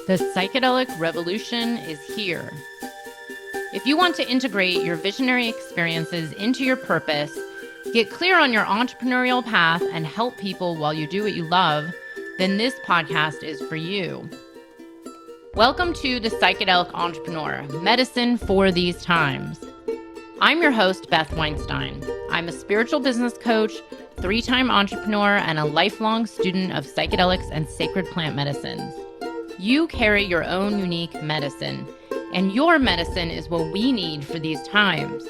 The psychedelic revolution is here. If you want to integrate your visionary experiences into your purpose, get clear on your entrepreneurial path, and help people while you do what you love, then this podcast is for you. Welcome to The Psychedelic Entrepreneur, medicine for these times. I'm your host, Beth Weinstein. I'm a spiritual business coach, 3-time entrepreneur, and a lifelong student of psychedelics and sacred plant medicines. You carry your own unique medicine, and your medicine is what we need for these times.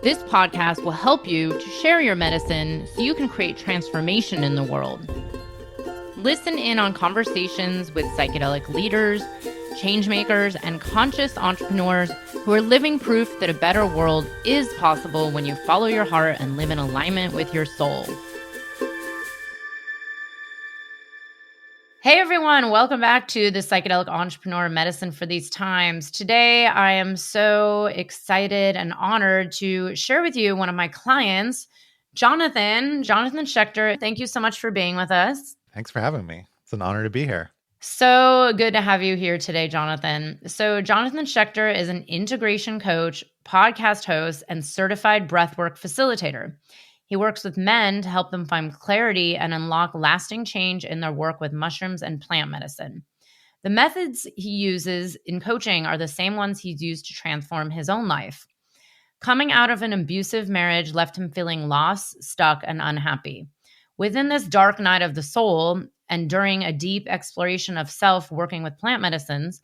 This podcast will help you to share your medicine so you can create transformation in the world. Listen in on conversations with psychedelic leaders, changemakers, and conscious entrepreneurs who are living proof that a better world is possible when you follow your heart and live in alignment with your soul. Hey everyone, welcome back to the Psychedelic Entrepreneur Medicine for These Times. Today, I am so excited and honored to share with you one of my clients, Jonathan Schecter. Thank you so much for being with us. Thanks for having me. It's an honor to be here. So good to have you here today, Jonathan. So Jonathan Schecter is an integration coach, podcast host, and certified breathwork facilitator. He works with men to help them find clarity and unlock lasting change in their work with mushrooms and plant medicine. The methods he uses in coaching are the same ones he's used to transform his own life. Coming out of an abusive marriage left him feeling lost, stuck, and unhappy. Within this dark night of the soul, and during a deep exploration of self working with plant medicines,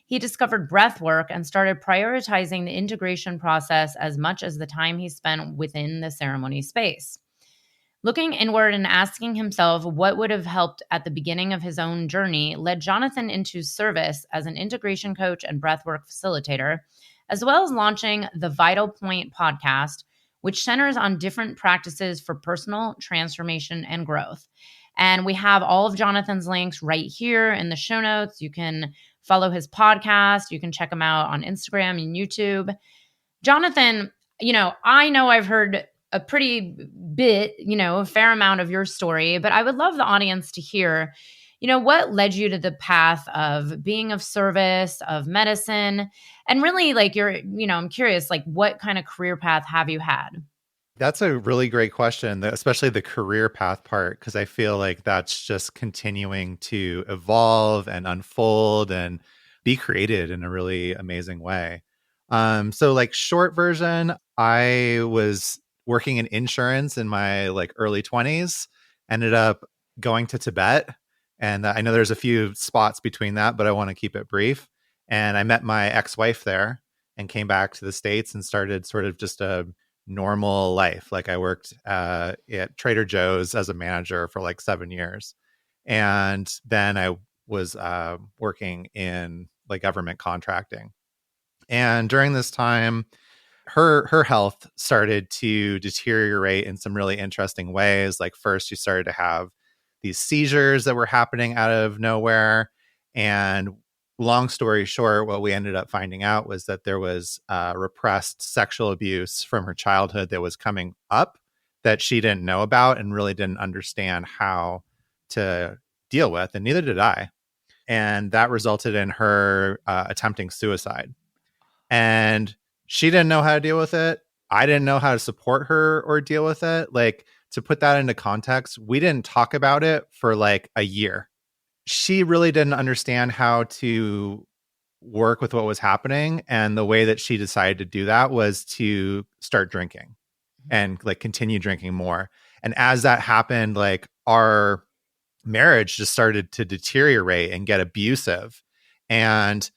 he discovered breathwork and started prioritizing the integration process as much as the time he spent within the ceremony space. Looking inward and asking himself what would have helped at the beginning of his own journey led Jonathan into service as an integration coach and breathwork facilitator, as well as launching the Vital Point podcast, which centers on different practices for personal transformation and growth. And we have all of Jonathan's links right here in the show notes. You can follow his podcast. You can check him out on Instagram and YouTube. Jonathan, I know I've heard a pretty bit, a fair amount of your story, but I would love the audience to hear, what led you to the path of being of service, of medicine, and really I'm curious, what kind of career path have you had? That's a really great question, especially the career path part, because I feel like that's just continuing to evolve and unfold and be created in a really amazing way. So short version, I was working in insurance in my early 20s, ended up going to Tibet. And I know there's a few spots between that, but I want to keep it brief. And I met my ex-wife there and came back to the States and started sort of just a normal life. I worked at Trader Joe's as a manager for 7 years. And then I was working in government contracting. And during this time, her health started to deteriorate in some really interesting ways. First, she started to have these seizures that were happening out of nowhere. And long story short, what we ended up finding out was that there was repressed sexual abuse from her childhood that was coming up that she didn't know about and really didn't understand how to deal with. And neither did I. And that resulted in her attempting suicide. And she didn't know how to deal with it. I didn't know how to support her or deal with it. To put that into context, we didn't talk about it for a year. She really didn't understand how to work with what was happening. And the way that she decided to do that was to start drinking and continue drinking more. And as that happened, our marriage just started to deteriorate and get abusive. And,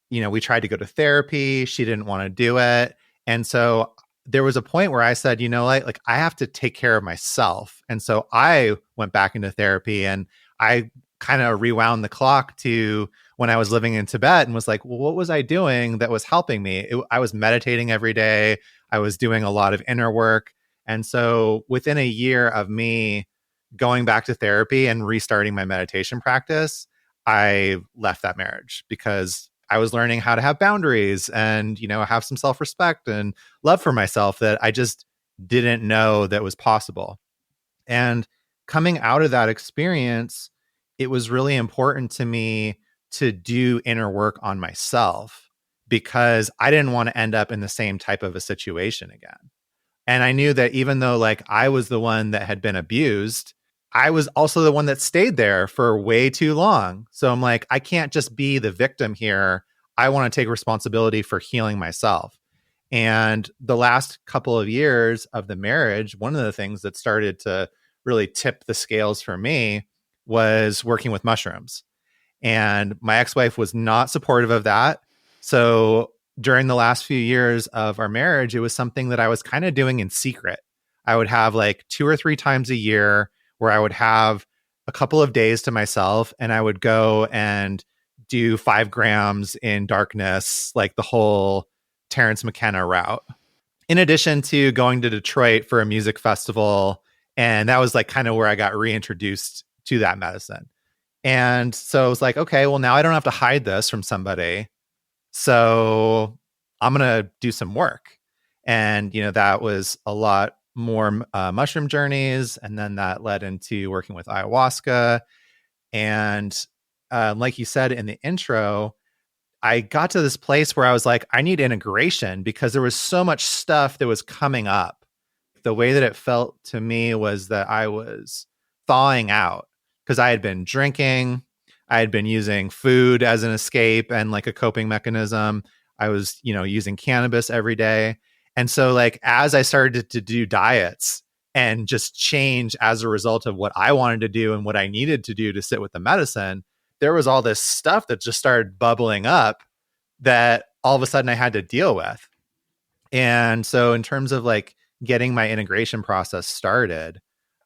we tried to go to therapy. She didn't want to do it. And so there was a point where I said, I have to take care of myself. And so I went back into therapy and I kind of rewound the clock to when I was living in Tibet and was like, well, what was I doing that was helping me? I was meditating every day. I was doing a lot of inner work. And so within a year of me going back to therapy and restarting my meditation practice, I left that marriage because I was learning how to have boundaries and, have some self-respect and love for myself that I just didn't know that was possible. And coming out of that experience, it was really important to me to do inner work on myself because I didn't want to end up in the same type of a situation again. And I knew that even though like I was the one that had been abused, I was also the one that stayed there for way too long. So I'm like, I can't just be the victim here. I want to take responsibility for healing myself. And the last couple of years of the marriage, one of the things that started to really tip the scales for me was working with mushrooms. And my ex-wife was not supportive of that. So during the last few years of our marriage, it was something that I was kind of doing in secret. I would have like 2 or 3 times a year where I would have a couple of days to myself and I would go and do 5 grams in darkness, like the whole Terrence McKenna route. In addition to going to Detroit for a music festival. And that was like kind of where I got reintroduced to that medicine. And so I was like, okay, well, now I don't have to hide this from somebody. So I'm going to do some work. And, that was a lot more mushroom journeys. And then that led into working with ayahuasca. And like you said in the intro, I got to this place where I was like, I need integration because there was so much stuff that was coming up. The way that it felt to me was that I was thawing out because I had been drinking. I had been using food as an escape and like a coping mechanism. I was, using cannabis every day. And so like, as I started to do diets and just change as a result of what I wanted to do and what I needed to do to sit with the medicine, there was all this stuff that just started bubbling up that all of a sudden I had to deal with. And so in terms of like getting my integration process started,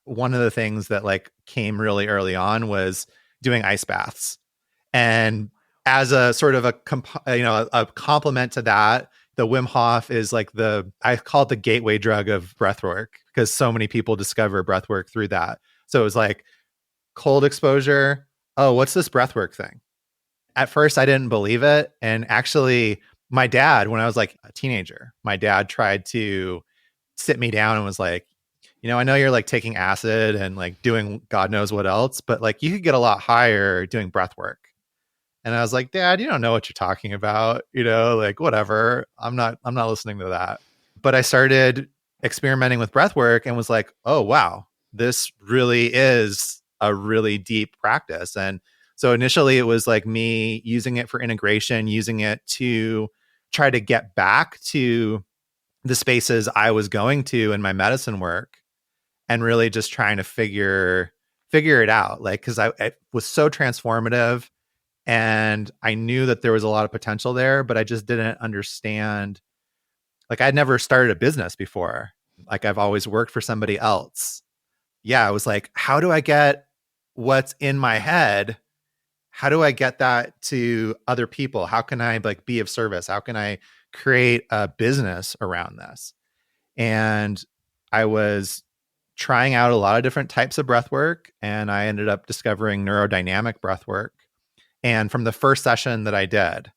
one of the things that like came really early on was doing ice baths. And as a sort of a complement to that, the Wim Hof is like I call it the gateway drug of breathwork because so many people discover breathwork through that. So it was like cold exposure. Oh, what's this breathwork thing? At first, I didn't believe it. And actually, my dad, when I was like a teenager, my dad tried to sit me down and was like, I know you're like taking acid and like doing God knows what else, but like you could get a lot higher doing breath work. And I was like, Dad, you don't know what you're talking about, like whatever. I'm not listening to that. But I started experimenting with breath work and was like, oh, wow, this really is a really deep practice. And so initially it was like me using it for integration, using it to try to get back to the spaces I was going to in my medicine work and really just trying to figure it out. Like, cause it was so transformative and I knew that there was a lot of potential there, but I just didn't understand. Like I'd never started a business before. Like I've always worked for somebody else. Yeah. I was like, how do I get what's in my head? How do I get that to other people? How can I like be of service? How can I create a business around this? And I was trying out a lot of different types of breath work, and I ended up discovering neurodynamic breath work. And from the first session that I did,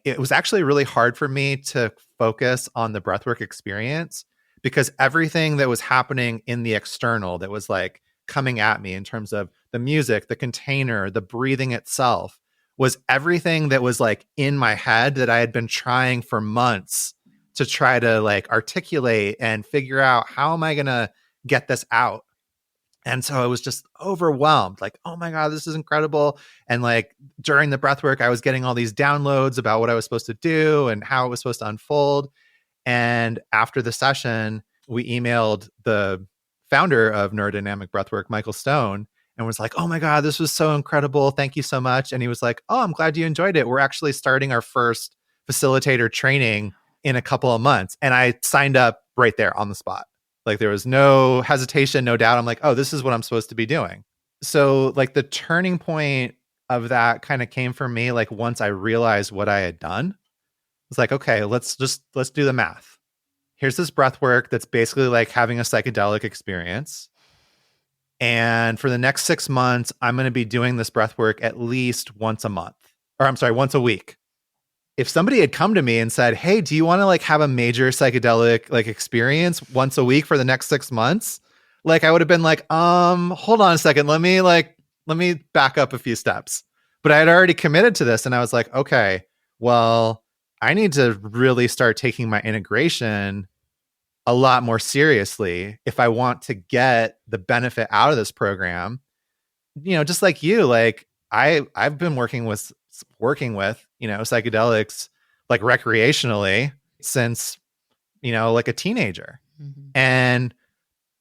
it was actually really hard for me to focus on the breathwork experience because everything that was happening in the external that was like coming at me in terms of the music, the container, the breathing itself was everything that was like in my head that I had been trying for months to try to like articulate and figure out how am I going to get this out. And so I was just overwhelmed, like, oh my God, this is incredible. And like during the breath work, I was getting all these downloads about what I was supposed to do and how it was supposed to unfold. And after the session, we emailed the founder of Neurodynamic Breathwork, Michael Stone, and was like, oh my God, this was so incredible. Thank you so much. And he was like, oh, I'm glad you enjoyed it. We're actually starting our first facilitator training in a couple of months. And I signed up right there on the spot. Like there was no hesitation, no doubt. I'm like, oh, this is what I'm supposed to be doing. So like the turning point of that kind of came for me like once I realized what I had done. It's like, okay, let's do the math. Here's this breath work that's basically like having a psychedelic experience. And for the next 6 months, I'm going to be doing this breath work at least once a month, or I'm sorry, once a week. If somebody had come to me and said, hey, do you want to like have a major psychedelic like experience once a week for the next 6 months? Like I would have been like, hold on a second. Let me back up a few steps. But I had already committed to this, and I was like, okay, well, I need to really start taking my integration a lot more seriously if I want to get the benefit out of this program. Just like you, like I've been working with psychedelics like recreationally since like a teenager. Mhm. And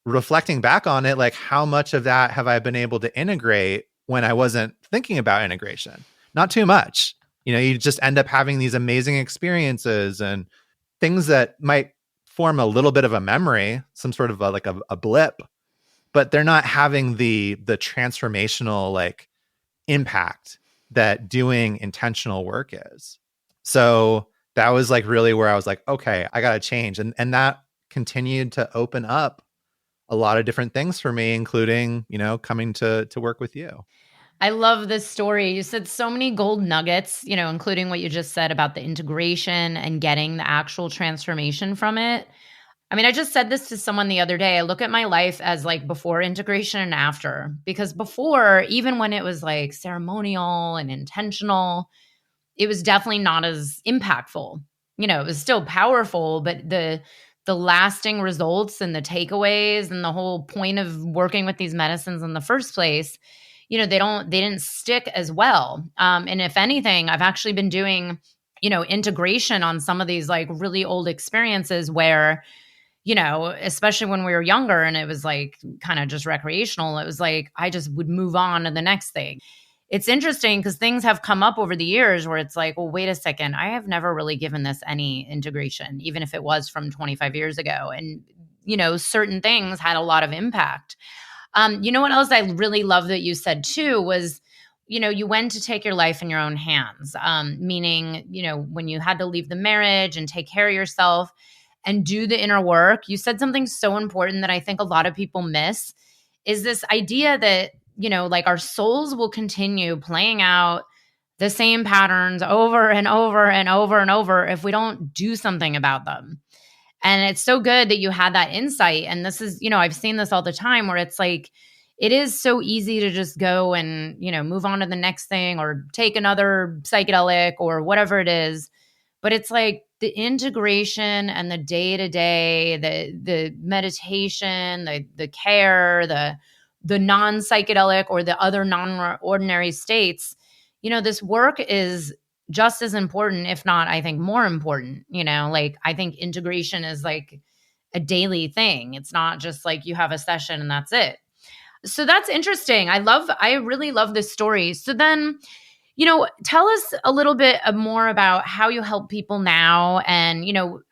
reflecting back on it, like how much of that have I been able to integrate when I wasn't thinking about integration? Not too much. You just end up having these amazing experiences and things that might form a little bit of a memory, some sort of a blip, but they're not having the transformational like impact that doing intentional work is. So that was like really where I was like, okay, I got to change. And that continued to open up a lot of different things for me, including, coming to work with you. I love this story. You said so many gold nuggets, including what you just said about the integration and getting the actual transformation from it. I mean, I just said this to someone the other day. I look at my life as like before integration and after, because before, even when it was like ceremonial and intentional, it was definitely not as impactful. It was still powerful, but the lasting results and the takeaways and the whole point of working with these medicines in the first place, they didn't stick as well. And if anything, I've actually been doing, integration on some of these like really old experiences where, especially when we were younger and it was like kind of just recreational, it was like I just would move on to the next thing. It's interesting because things have come up over the years where it's like, well, wait a second, I have never really given this any integration, even if it was from 25 years ago. And, certain things had a lot of impact. What else I really love that you said too was, you went to take your life in your own hands, meaning, when you had to leave the marriage and take care of yourself and do the inner work. You said something so important that I think a lot of people miss is this idea that, like our souls will continue playing out the same patterns over and over and over and over if we don't do something about them. And it's so good that you had that insight. And this is, I've seen this all the time where it's like, it is so easy to just go and, move on to the next thing or take another psychedelic or whatever it is. But it's like the integration and the day to day, the meditation, the care, the non psychedelic or the other non ordinary states. This work is just as important, if not, I think more important. Like I think integration is like a daily thing. It's not just like you have a session and that's it. So that's interesting. I really love this story. So then, tell us a little bit more about how you help people now. And,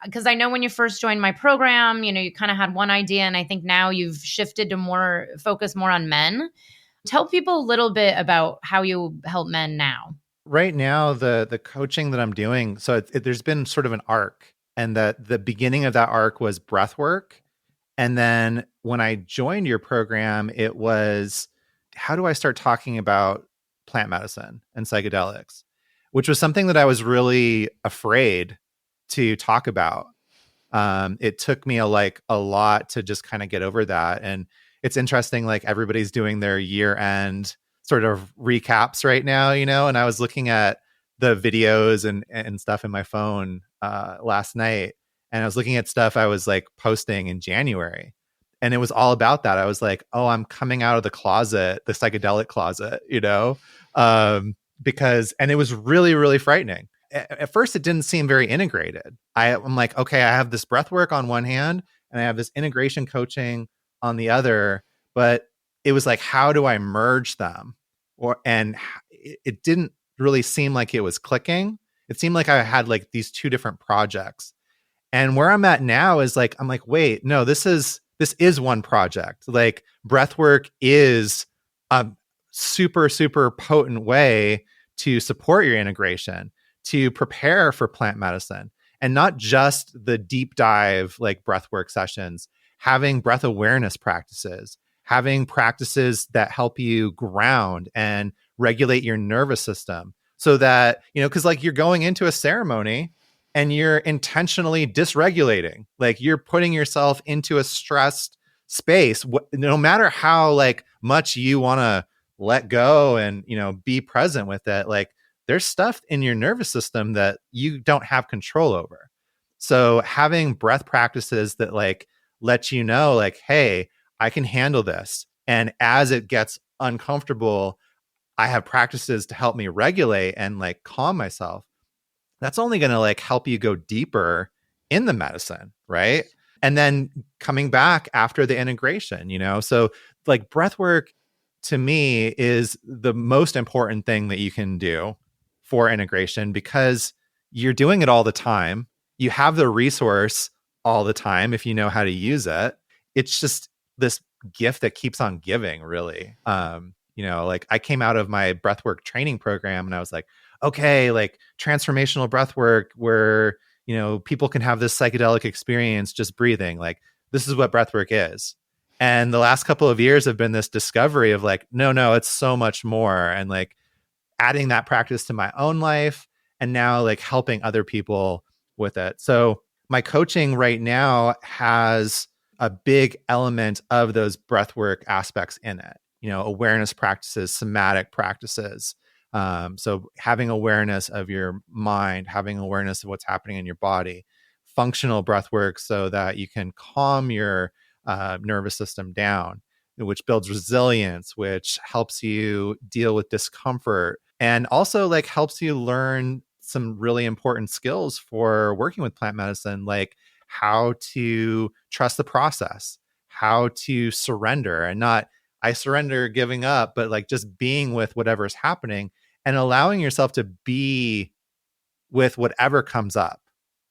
because I know when you first joined my program, you kind of had one idea. And I think now you've shifted to focus more on men. Tell people a little bit about how you help men now. Right now, the coaching that I'm doing, so there's been sort of an arc, and the beginning of that arc was breath work. And then when I joined your program, it was, how do I start talking about plant medicine and psychedelics, which was something that I was really afraid to talk about. It took me a lot to just kind of get over that. And it's interesting, like everybody's doing their year end sort of recaps right now, and I was looking at the videos and stuff in my phone last night. And I was looking at stuff I was like posting in January. And it was all about that. I was like, oh, I'm coming out of the closet, the psychedelic closet, and it was really, really frightening. At first, it didn't seem very integrated. I'm like, okay, I have this breath work on one hand and I have this integration coaching on the other. But it was like, how do I merge them? And it didn't really seem like it was clicking. It seemed like I had like these two different projects. And where I'm at now is like, I'm like, wait, no, this is one project. Like breathwork is a super, super potent way to support your integration, to prepare for plant medicine, and not just the deep dive like breathwork sessions, having breath awareness practices, having practices that help you ground and regulate your nervous system so that, because like you're going into a ceremony and you're intentionally dysregulating, like you're putting yourself into a stressed space, no matter how like much you want to let go and, be present with it, like there's stuff in your nervous system that you don't have control over. So having breath practices that like let you know like, hey, I can handle this. And as it gets uncomfortable, I have practices to help me regulate and like calm myself. That's only going to like help you go deeper in the medicine, right? And then coming back after the integration, so like breath work to me is the most important thing that you can do for integration, because you're doing it all the time. You have the resource all the time if you know how to use it. It's just this gift that keeps on giving, really. Like I came out of my breathwork training program and I was like, okay, like transformational breath work where, people can have this psychedelic experience just breathing. Like this is what breath work is. And the last couple of years have been this discovery of like, no, it's so much more. And like adding that practice to my own life and now like helping other people with it. So my coaching right now has a big element of those breathwork aspects in it, awareness practices, somatic practices. So having awareness of your mind, having awareness of what's happening in your body, functional breath work so that you can calm your nervous system down, which builds resilience, which helps you deal with discomfort, and also like helps you learn some really important skills for working with plant medicine, like how to trust the process, how to surrender and not I surrender giving up, but like just being with whatever's happening and allowing yourself to be with whatever comes up.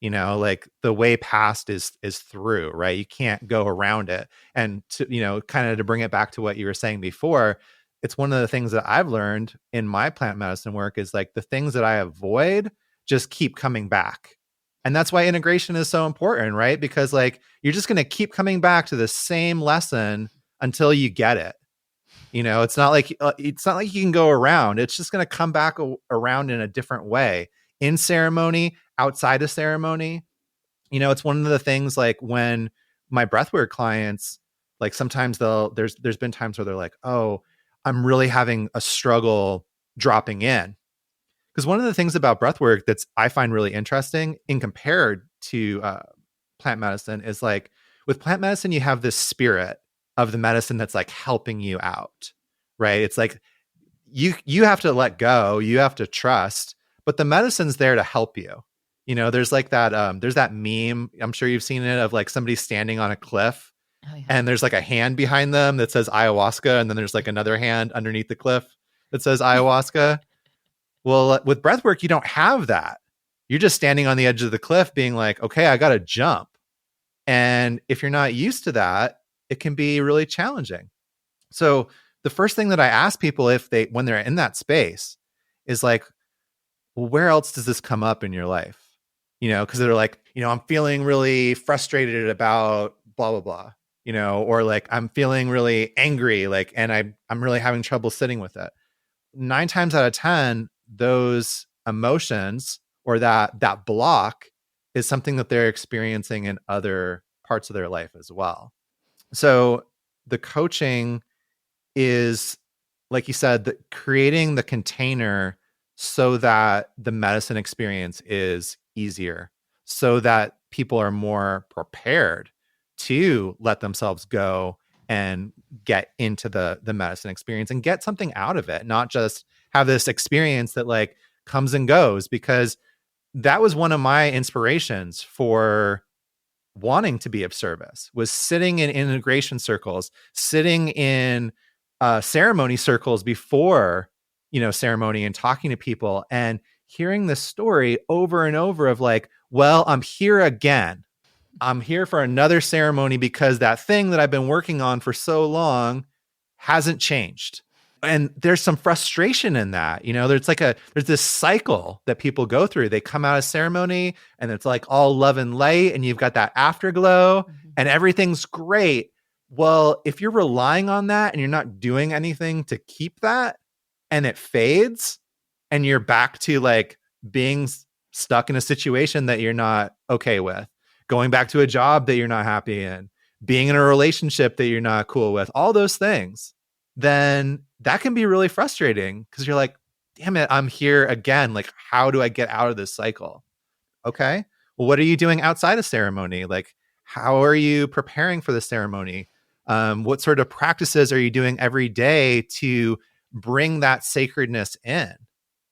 Like the way past is through, right? You can't go around it. And to, kind of to bring it back to what you were saying before, it's one of the things that I've learned in my plant medicine work is like the things that I avoid just keep coming back. And that's why integration is so important, right? Because like you're just going to keep coming back to the same lesson until you get it. It's not like you can go around. It's just going to come back around in a different way, in ceremony, outside of ceremony. It's one of the things like when my breathwork clients, like sometimes there's been times where they're like, oh, I'm really having a struggle dropping in. Because one of the things about breathwork that's I find really interesting in compared to plant medicine is like with plant medicine, you have this spirit of the medicine that's like helping you out, right? It's like you have to let go, you have to trust, but the medicine's there to help you. There's like that there's that meme, I'm sure you've seen it, of like somebody standing on a cliff. Oh, yeah. And there's like a hand behind them that says ayahuasca, and then there's like another hand underneath the cliff that says ayahuasca. Well, with breathwork, you don't have that. You're just standing on the edge of the cliff being like, okay, I got to jump. And if you're not used to that, it can be really challenging. So the first thing that I ask people when they're in that space is like, well, where else does this come up in your life? Because they're like, I'm feeling really frustrated about blah, blah, blah, or like I'm feeling really angry, like, and I'm really having trouble sitting with it. 9 times out of 10, those emotions or that block is something that they're experiencing in other parts of their life as well. So the coaching is, like you said, creating the container so that the medicine experience is easier, so that people are more prepared to let themselves go and get into the medicine experience and get something out of it, not just have this experience that like comes and goes. Because that was one of my inspirations for wanting to be of service, was sitting in integration circles, sitting in ceremony circles before, ceremony, and talking to people and hearing this story over and over of like, well, I'm here again. I'm here for another ceremony because that thing that I've been working on for so long hasn't changed. And there's some frustration in that. There's this cycle that people go through. They come out of ceremony and it's like all love and light and you've got that afterglow and everything's great. Well, if you're relying on that and you're not doing anything to keep that and it fades and you're back to like being stuck in a situation that you're not okay with, going back to a job that you're not happy in, being in a relationship that you're not cool with, all those things, then that can be really frustrating because you're like, damn it, I'm here again. Like, how do I get out of this cycle? Okay. Well, what are you doing outside of ceremony? Like, how are you preparing for the ceremony? What sort of practices are you doing every day to bring that sacredness in?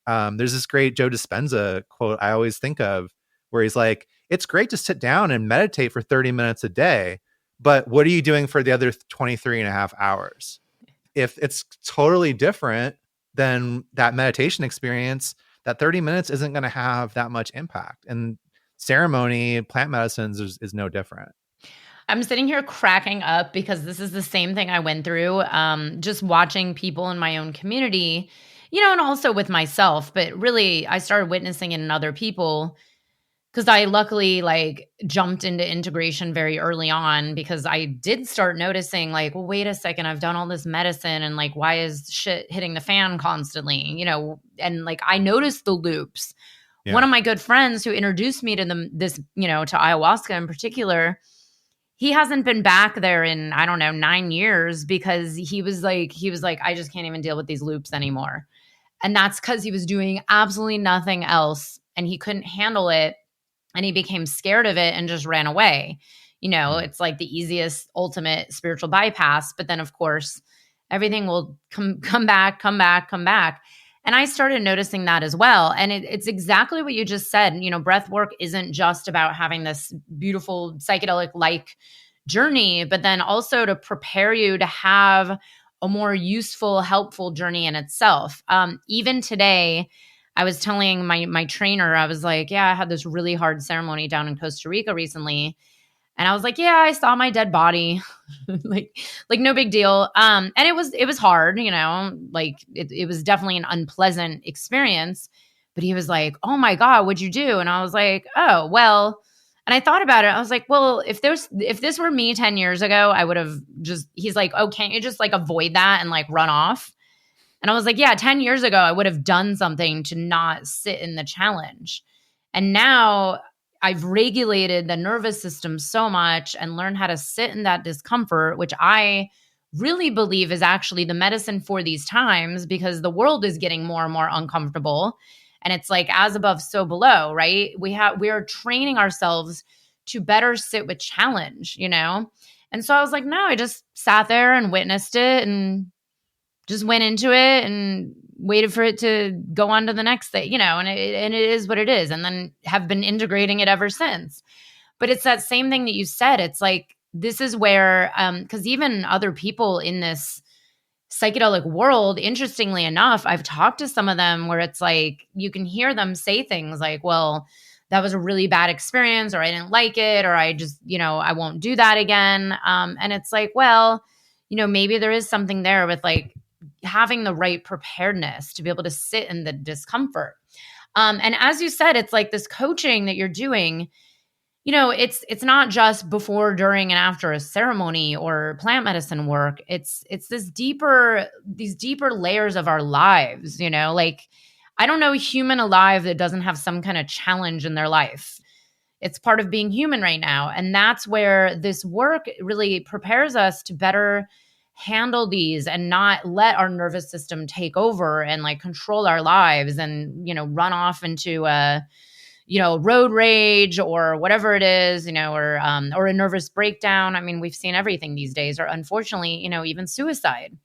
There's this great Joe Dispenza quote I always think of where he's like, it's great to sit down and meditate for 30 minutes a day, but what are you doing for the other 23 and a half hours? If it's totally different than that meditation experience, that 30 minutes isn't going to have that much impact. And ceremony, plant medicines is no different. I'm sitting here cracking up because this is the same thing I went through, just watching people in my own community, and also with myself. But really, I started witnessing it in other people because I luckily jumped into integration very early on because I did start noticing well, wait a second, I've done all this medicine and why is shit hitting the fan constantly, and I noticed the loops. Yeah. One of my good friends who introduced me to to ayahuasca in particular, he hasn't been back there in, I don't know, 9 years because he was like, I just can't even deal with these loops anymore. And that's because he was doing absolutely nothing else and he couldn't handle it. And he became scared of it and just ran away. It's like the easiest, ultimate spiritual bypass. But then, of course, everything will come back. And I started noticing that as well. And it's exactly what you just said. Breath work isn't just about having this beautiful psychedelic-like journey, but then also to prepare you to have a more useful, helpful journey in itself. Even today, I was telling my trainer, I was like, yeah, I had this really hard ceremony down in Costa Rica recently. And I was like, yeah, I saw my dead body. like no big deal. And it was hard, it was definitely an unpleasant experience. But he was like, oh my God, what'd you do? And I was like, oh, well, and I thought about it. I was like, well, if this were me 10 years ago, I would have he's like, oh, can't you just avoid that and run off? And I was like, yeah, 10 years ago, I would have done something to not sit in the challenge. And now I've regulated the nervous system so much and learned how to sit in that discomfort, which I really believe is actually the medicine for these times because the world is getting more and more uncomfortable. And it's as above, so below, right? We are training ourselves to better sit with challenge, And so I was like, no, I just sat there and witnessed it and just went into it and waited for it to go on to the next thing, and it is what it is. And then have been integrating it ever since. But it's that same thing that you said. It's this is where, because even other people in this psychedelic world, interestingly enough, I've talked to some of them where it's you can hear them say things well, that was a really bad experience, or I didn't like it, or I just, I won't do that again. And it's well, maybe there is something there with having the right preparedness to be able to sit in the discomfort. And as you said, it's this coaching that you're doing, it's not just before, during, and after a ceremony or plant medicine work. It's these deeper layers of our lives, I don't know a human alive that doesn't have some kind of challenge in their life. It's part of being human right now. And that's where this work really prepares us to better handle these and not let our nervous system take over and control our lives and, run off into road rage or whatever it is, or a nervous breakdown. I mean, we've seen everything these days, or unfortunately, even suicide.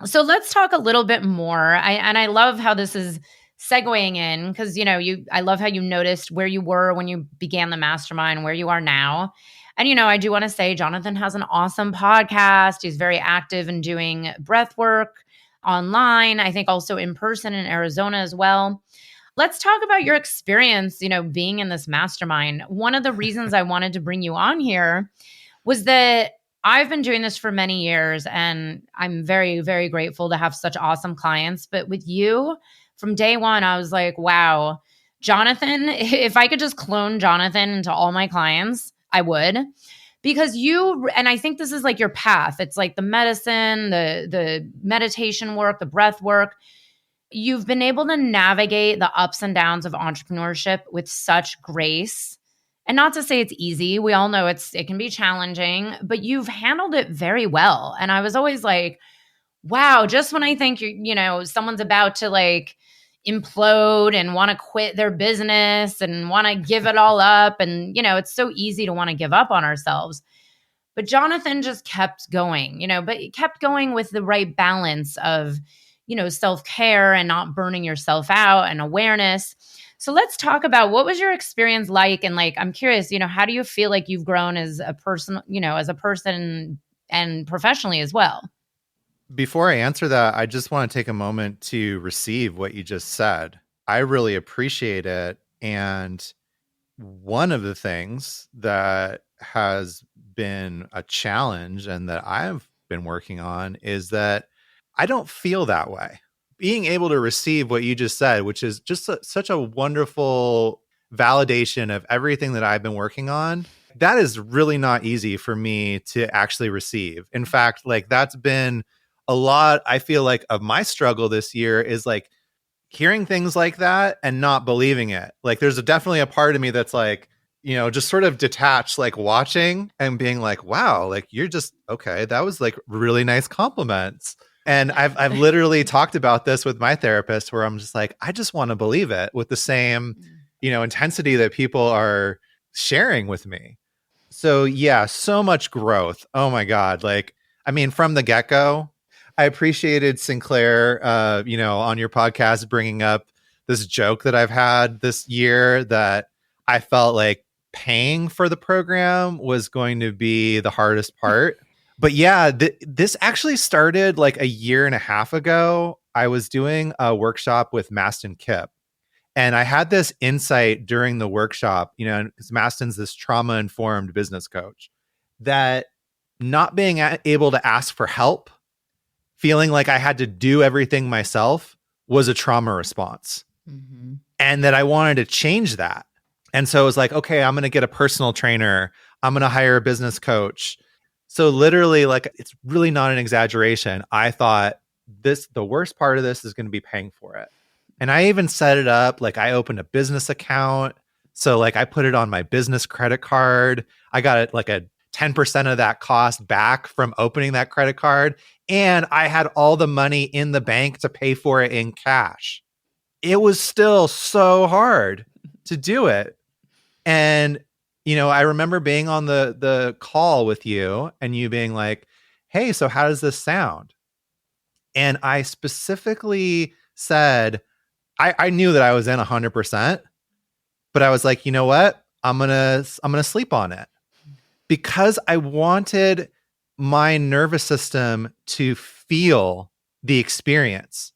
So let's talk a little bit more. I love how this is segueing in because, I love how you noticed where you were when you began the mastermind, where you are now. And, I do want to say Jonathan has an awesome podcast. He's very active in doing breath work online, I think also in person in Arizona as well. Let's talk about your experience, being in this mastermind. One of the reasons I wanted to bring you on here was that I've been doing this for many years and I'm very, very grateful to have such awesome clients. But with you, from day one, I was like, wow, Jonathan, if I could just clone Jonathan into all my clients, I would. Because and I think this is your path. It's the medicine, the meditation work, the breath work. You've been able to navigate the ups and downs of entrepreneurship with such grace. And not to say it's easy. We all know it can be challenging, but you've handled it very well. And I was always like, wow, just when I think someone's about to like implode and want to quit their business and want to give it all up. And, it's so easy to want to give up on ourselves. But Jonathan just kept going, but he kept going with the right balance of, self care and not burning yourself out and awareness. So let's talk about what was your experience like? And like, I'm curious, how do you feel like you've grown as a person, as a person and professionally as well? Before I answer that, I just want to take a moment to receive what you just said. I really appreciate it. And one of the things that has been a challenge and that I've been working on is that I don't feel that way. Being able to receive what you just said, which is just such a wonderful validation of everything that I've been working on, that is really not easy for me to actually receive. In fact, like that's been a lot, I feel like, of my struggle this year is like hearing things like that and not believing it. Like there's definitely a part of me that's like, just sort of detached, like watching and being like, wow, like you're just okay. That was like really nice compliments. And I've literally talked about this with my therapist where I'm just like, I just want to believe it with the same, intensity that people are sharing with me. So yeah, so much growth. Oh my God. Like, I mean, from the get-go, I appreciated Sinclair, on your podcast, bringing up this joke that I've had this year that I felt like paying for the program was going to be the hardest part. But yeah, this actually started like a year and a half ago. I was doing a workshop with Mastin Kipp. And I had this insight during the workshop, because Mastin's this trauma-informed business coach, that not being able to ask for help, feeling like I had to do everything myself was a trauma response. Mm-hmm. And that I wanted to change that. And so it was like, okay, I'm going to get a personal trainer. I'm going to hire a business coach. So literally, like, it's really not an exaggeration. I thought the worst part of this is going to be paying for it. And I even set it up, like I opened a business account. So like I put it on my business credit card. I got it like a 10% of that cost back from opening that credit card. And I had all the money in the bank to pay for it in cash. It was still so hard to do it. And, I remember being on the call with you and you being like, hey, so how does this sound? And I specifically said, I knew that I was in 100%, but I was like, you know what? I'm going to sleep on it because I wanted my nervous system to feel the experience.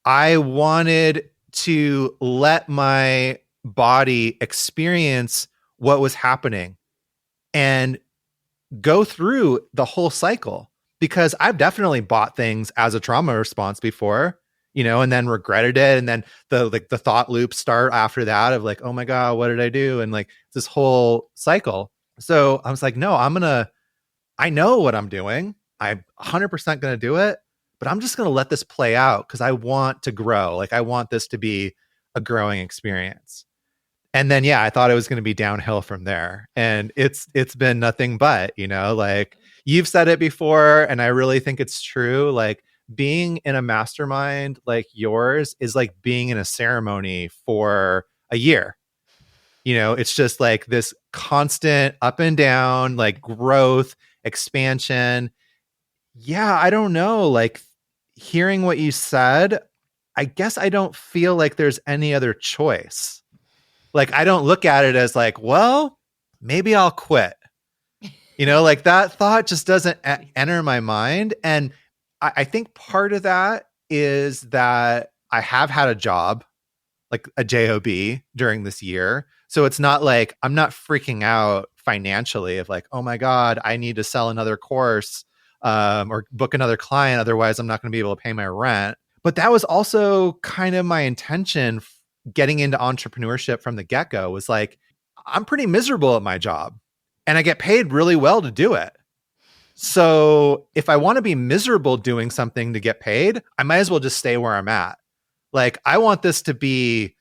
I wanted to let my body experience what was happening and go through the whole cycle, because I've definitely bought things as a trauma response before, and then regretted it. And then the thought loops start after that of like, oh my God, what did I do? And like this whole cycle. So I was like, no, I know what I'm doing. I'm 100% going to do it, but I'm just going to let this play out because I want to grow. Like I want this to be a growing experience. And then, yeah, I thought it was going to be downhill from there. And it's been nothing but, like you've said it before. And I really think it's true. Like being in a mastermind like yours is like being in a ceremony for a year. It's just like this constant up and down, like growth, expansion. Yeah, I don't know. Like hearing what you said, I guess I don't feel like there's any other choice. Like I don't look at it as like, well, maybe I'll quit. Like that thought just doesn't enter my mind. And I think part of that is that I have had a job, like a job during this year. So it's not like I'm not freaking out financially of like, oh my God, I need to sell another course or book another client. Otherwise, I'm not going to be able to pay my rent. But that was also kind of my intention getting into entrepreneurship from the get-go was like, I'm pretty miserable at my job and I get paid really well to do it. So if I want to be miserable doing something to get paid, I might as well just stay where I'm at. Like, I want this to be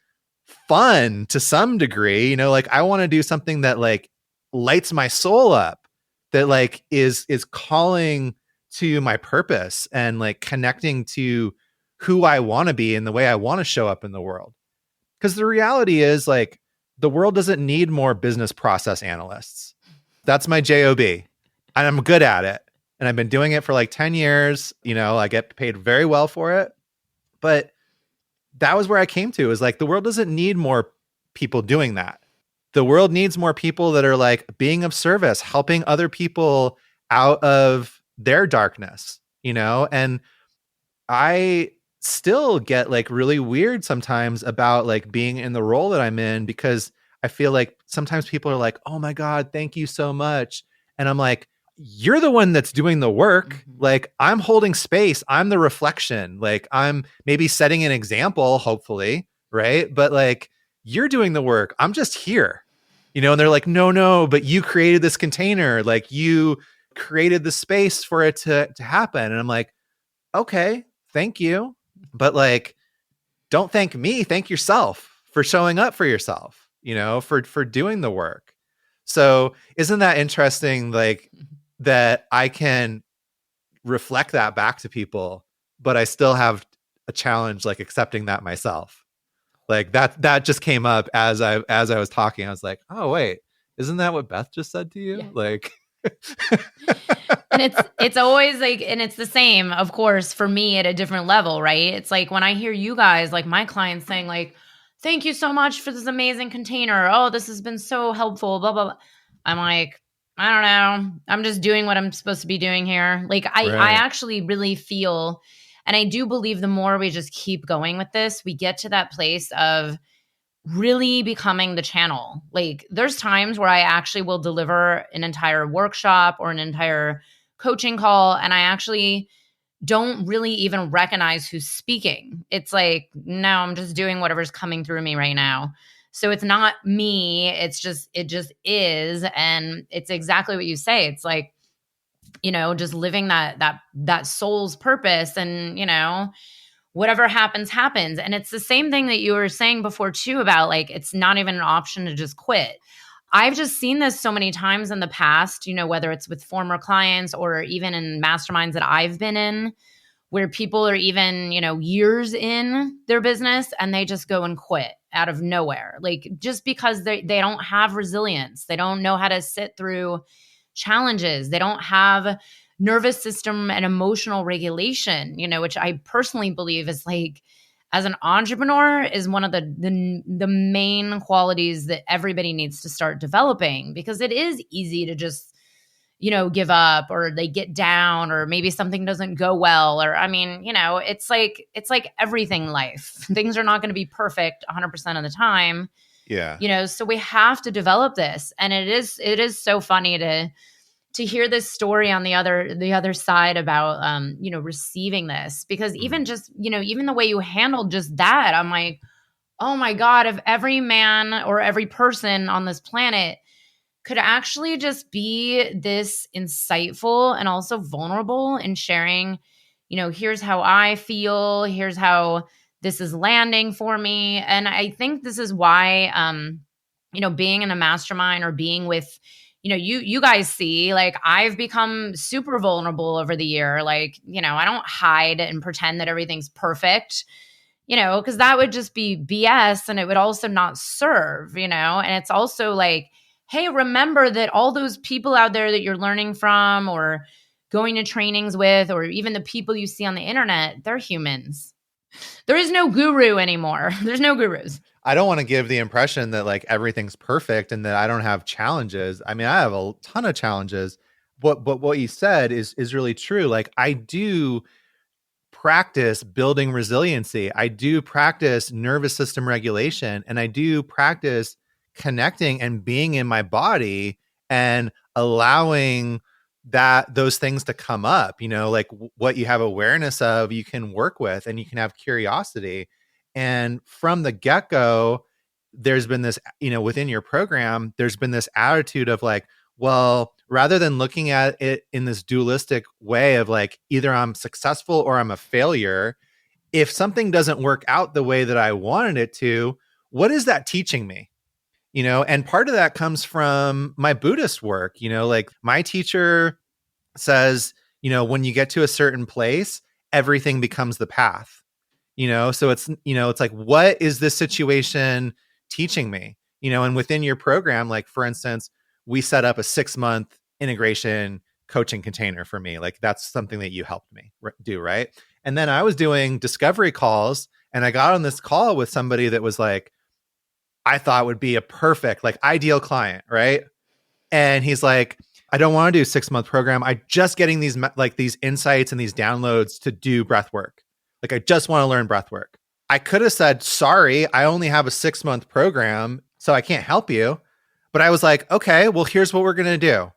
fun to some degree, like I want to do something that like lights my soul up, that like is calling to my purpose and like connecting to who I want to be and the way I want to show up in the world. Because the reality is, like, the world doesn't need more business process analysts. That's my job, and I'm good at it, and I've been doing it for like 10 years. I get paid very well for it. But that was where I came to, is like, the world doesn't need more people doing that. The world needs more people that are like being of service, helping other people out of their darkness, and I still get like really weird sometimes about like being in the role that I'm in, because I feel like sometimes people are like, "Oh my God, thank you so much." And I'm like, you're the one that's doing the work. Mhm. Like, I'm holding space. I'm the reflection. Like, I'm maybe setting an example, hopefully, right? But like, you're doing the work. I'm just here, and they're like, no, but you created this container. Like, you created the space for it to happen. And I'm like, okay, thank you. But like, don't thank me. Thank yourself for showing up for yourself, for doing the work. So isn't that interesting? Like, that I can reflect that back to people, but I still have a challenge like accepting that myself. Like, that just came up as I was talking. I was like, oh wait, isn't that what Beth just said to you? Yeah. Like, And it's always like, and it's the same, of course, for me at a different level, right? It's like when I hear you guys, like my clients saying like, "Thank you so much for this amazing container. Oh, this has been so helpful, blah, blah, blah." I'm like, I don't know. I'm just doing what I'm supposed to be doing here. Like I right. actually really feel, and I do believe the more we just keep going with this, we get to that place of really becoming the channel. Like there's times where I actually will deliver an entire workshop or an entire coaching call, and I actually don't really even recognize who's speaking. It's like, no, I'm just doing whatever's coming through me right now. So it's not me, it just is. And it's exactly what you say. It's like, just living that soul's purpose, and whatever happens happens. And it's the same thing that you were saying before too, about like it's not even an option to just quit. I've just seen this so many times in the past, whether it's with former clients or even in masterminds that I've been in, where people are even, years in their business and they just go and quit out of nowhere. Like just because they don't have resilience, they don't know how to sit through challenges, they don't have nervous system and emotional regulation, which I personally believe is like, as an entrepreneur, is one of the main qualities that everybody needs to start developing, because it is easy to just give up, or they get down, or maybe something doesn't go well, or I mean, it's like everything in life. Things are not going to be perfect 100% of the time. Yeah. So we have to develop this, and it is so funny to hear this story on the other side about receiving this, because even just even the way you handled just that, I'm like, oh my God, if every man or every person on this planet could actually just be this insightful and also vulnerable in sharing, here's how I feel, here's how this is landing for me. And I think this is why being in a mastermind or being with, you guys see, like I've become super vulnerable over the year. Like, I don't hide and pretend that everything's perfect, because that would just be BS, and it would also not serve, and it's also like, hey, remember that all those people out there that you're learning from or going to trainings with, or even the people you see on the internet, they're humans. There is no guru anymore. There's no gurus. I don't want to give the impression that like everything's perfect and that I don't have challenges. I mean, I have a ton of challenges. But what you said is really true. Like, I do practice building resiliency. I do practice nervous system regulation, and I do practice connecting and being in my body and allowing those things to come up, like what you have awareness of, you can work with, and you can have curiosity. And from the get-go, there's been this, within your program, there's been this attitude of like, well, rather than looking at it in this dualistic way of like, either I'm successful or I'm a failure, if something doesn't work out the way that I wanted it to, what is that teaching me? And part of that comes from my Buddhist work. Like my teacher says, when you get to a certain place, everything becomes the path. So it's like, what is this situation teaching me? And within your program, like for instance, we set up a 6-month integration coaching container for me. Like that's something that you helped me do, right? And then I was doing discovery calls, and I got on this call with somebody that was like, I thought would be a perfect, like ideal client, right? And he's like, I don't want to do a 6-month program. I just getting these like these insights and these downloads to do breath work. Like I just want to learn breath work. I could have said, sorry, I only have a 6-month program, so I can't help you. But I was like, okay, well, here's what we're going to do.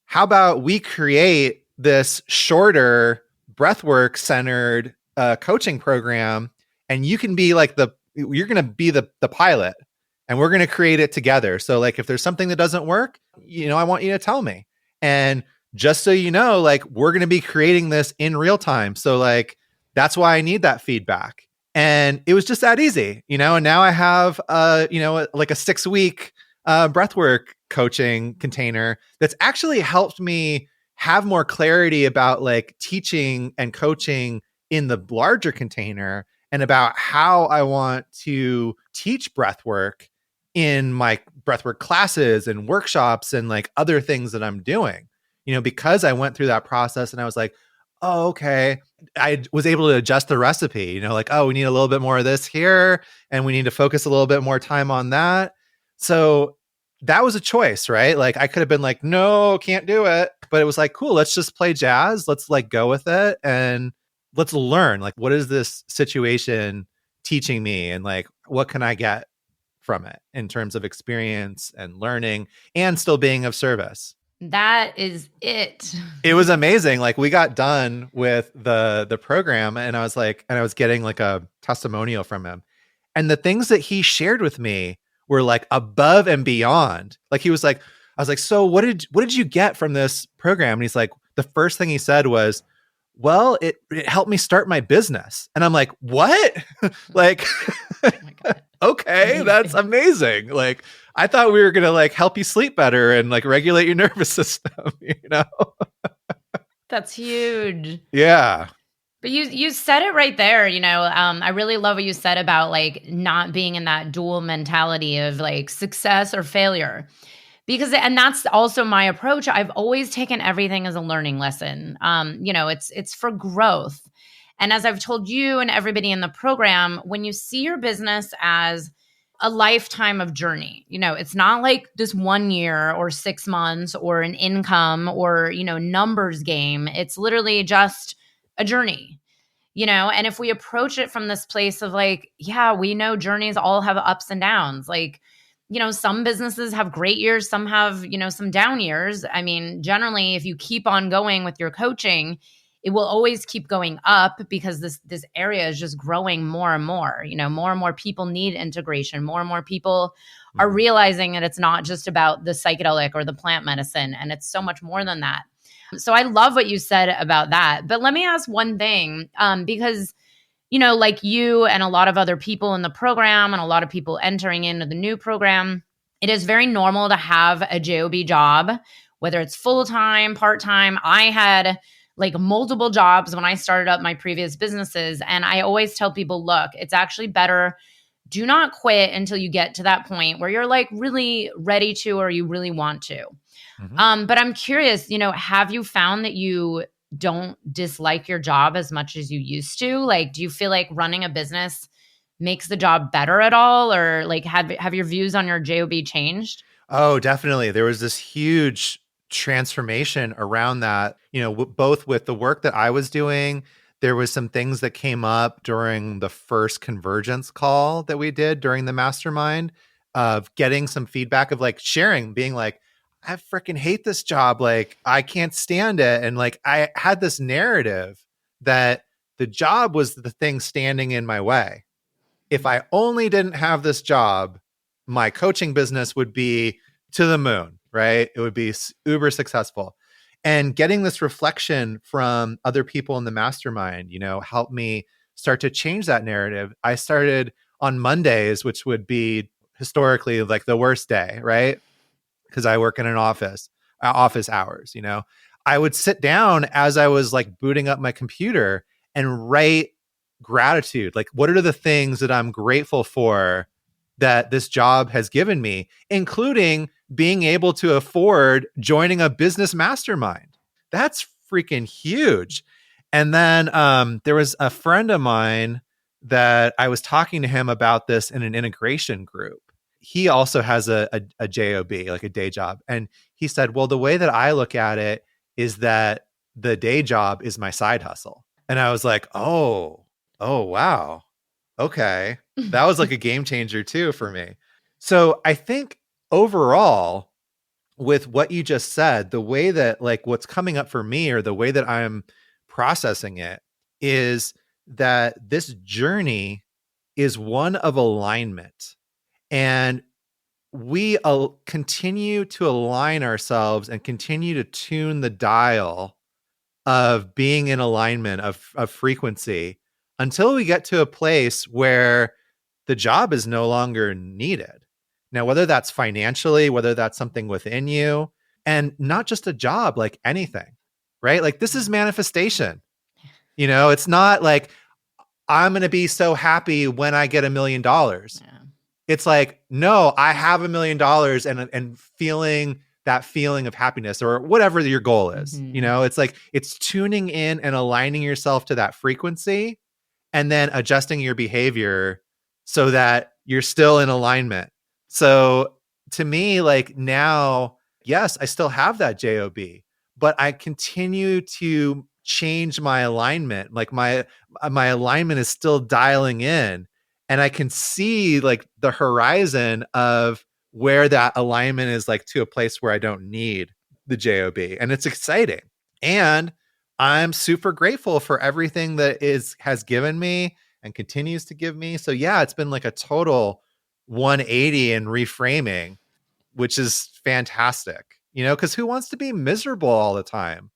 How about we create this shorter breathwork centered coaching program, and you can be like you're going to be the pilot, and we're going to create it together. So like, if there's something that doesn't work, I want you to tell me. And just so you know, like we're going to be creating this in real time. So like, that's why I need that feedback. And it was just that easy, and now I have, like a 6-week breathwork coaching container that's actually helped me have more clarity about like teaching and coaching in the larger container, and about how I want to teach breathwork in my breathwork classes and workshops and like other things that I'm doing, because I went through that process and I was like, oh, okay. I was able to adjust the recipe, like, oh, we need a little bit more of this here, and we need to focus a little bit more time on that. So that was a choice, right? Like I could have been like, no, can't do it. But it was like, cool, let's just play jazz. Let's like go with it. And let's learn, like, what is this situation teaching me? And like, what can I get from it in terms of experience and learning and still being of service? That is it. It was amazing. Like we got done with the program, and I was getting like a testimonial from him. And the things that he shared with me were like above and beyond. Like he was like, I was like, so what did you get from this program? And he's like, the first thing he said was, well, it helped me start my business. And I'm like, what? Like, Oh my God. okay, that's amazing. Like, I thought we were going to like help you sleep better and like regulate your nervous system, That's huge. Yeah. But you said it right there, I really love what you said about like not being in that dual mentality of like success or failure. And that's also my approach. I've always taken everything as a learning lesson. It's for growth. And as I've told you and everybody in the program, when you see your business as a lifetime of journey, it's not like this 1 year or 6 months or an income or, numbers game. It's literally just a journey. And if we approach it from this place of like, yeah, we know journeys all have ups and downs. Like, some businesses have great years, some have, some down years. I mean, generally, if you keep on going with your coaching, it will always keep going up because this area is just growing more and more. More and more people need integration. More and more people are realizing that it's not just about the psychedelic or the plant medicine, and it's so much more than that. So I love what you said about that. But let me ask one thing, because like you and a lot of other people in the program and a lot of people entering into the new program, it is very normal to have a job job, whether it's full-time, part-time. I had like multiple jobs when I started up my previous businesses. And I always tell people, look, it's actually better. Do not quit until you get to that point where you're like really ready to, or you really want to. But I'm curious, have you found that you don't dislike your job as much as you used to? Like, do you feel like running a business makes the job better at all? Or like, have your views on your job changed? Oh, definitely. There was this huge transformation around that, both with the work that I was doing. There was some things that came up during the first convergence call that we did during the mastermind, of getting some feedback, of like sharing, being like, I freaking hate this job. Like, I can't stand it. And like, I had this narrative that the job was the thing standing in my way. If I only didn't have this job, my coaching business would be to the moon, right? It would be uber successful. And getting this reflection from other people in the mastermind, helped me start to change that narrative. I started on Mondays, which would be historically like the worst day, right? Because I work in an office hours, I would sit down as I was like booting up my computer and write gratitude. Like, what are the things that I'm grateful for that this job has given me, including being able to afford joining a business mastermind? That's freaking huge. And then there was a friend of mine that I was talking to him about this in an integration group. He also has a job, like a day job. And he said, well, the way that I look at it is that the day job is my side hustle. And I was like, oh, wow. Okay. That was like a game changer too for me. So I think overall, with what you just said, the way that like what's coming up for me or the way that I'm processing it is that this journey is one of alignment. And we continue to align ourselves and continue to tune the dial of being in alignment of frequency until we get to a place where the job is no longer needed. Now, whether that's financially, whether that's something within you, and not just a job, like anything, right? Like this is manifestation. It's not like I'm going to be so happy when I get $1 million. Yeah. It's like, no, I have $1 million and feeling that feeling of happiness or whatever your goal is. It's like it's tuning in and aligning yourself to that frequency and then adjusting your behavior so that you're still in alignment. So to me, like now, yes, I still have that job, but I continue to change my alignment. Like my alignment is still dialing in, and I can see like the horizon of where that alignment is, like to a place where I don't need the job, and it's exciting. And I'm super grateful for everything that has given me and continues to give me. So yeah, it's been like a total 180 and reframing, which is fantastic, because who wants to be miserable all the time?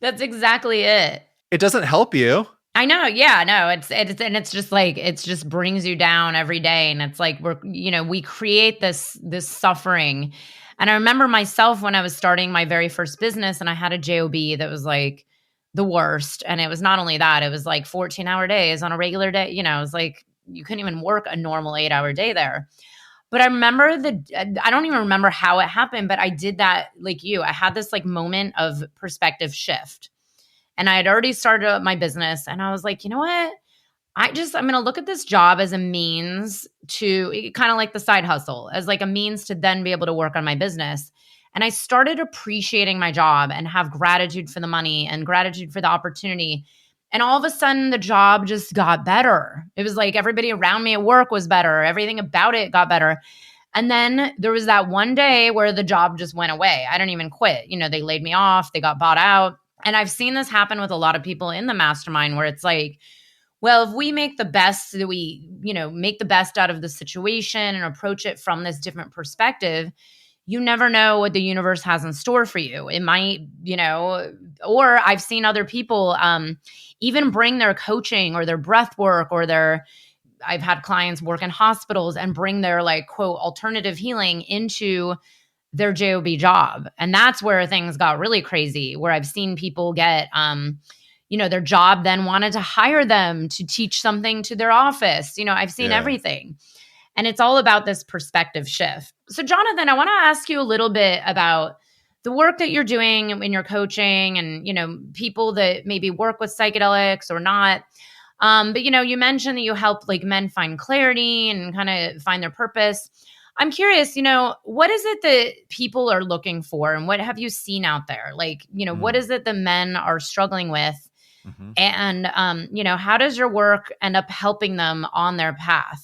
That's exactly it. It doesn't help you. I know. Yeah, no, it's just like, it just brings you down every day. And it's like, we create this suffering. And I remember myself when I was starting my very first business and I had a job that was like the worst. And it was not only that, it was like 14-hour days on a regular day. It was like, you couldn't even work a normal 8-hour day there. But I remember I don't even remember how it happened, but I did that like you. I had this like moment of perspective shift. And I had already started up my business and I was like, you know what? I'm going to look at this job as a means to kind of like the side hustle, as like a means to then be able to work on my business. And I started appreciating my job and have gratitude for the money and gratitude for the opportunity. And all of a sudden the job just got better. It was like everybody around me at work was better. Everything about it got better. And then there was that one day where the job just went away. I didn't even quit. They laid me off. They got bought out. And I've seen this happen with a lot of people in the mastermind where it's like, well, if we make the best, make the best out of the situation and approach it from this different perspective, you never know what the universe has in store for you. It might, or I've seen other people even bring their coaching or their breath work or I've had clients work in hospitals and bring their like, quote, alternative healing into their job. And that's where things got really crazy, where I've seen people get, their job then wanted to hire them to teach something to their office. I've seen everything. And it's all about this perspective shift. So Jonathan, I want to ask you a little bit about the work that you're doing in your coaching and, people that maybe work with psychedelics or not. But, you mentioned that you help like men find clarity and kind of find their purpose. I'm curious, what is it that people are looking for and what have you seen out there? Like, what is it the men are struggling with? Mm-hmm. And, how does your work end up helping them on their path?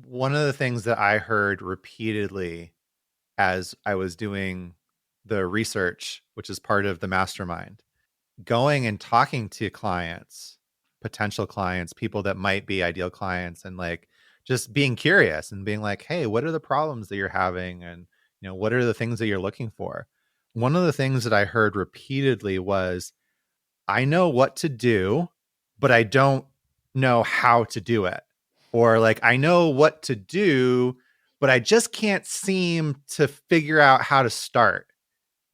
One of the things that I heard repeatedly as I was doing the research, which is part of the mastermind, going and talking to clients, potential clients, people that might be ideal clients, and like just being curious and being like, hey, what are the problems that you're having? And, what are the things that you're looking for? One of the things that I heard repeatedly was, I know what to do, but I don't know how to do it. Or like, I know what to do, but I just can't seem to figure out how to start.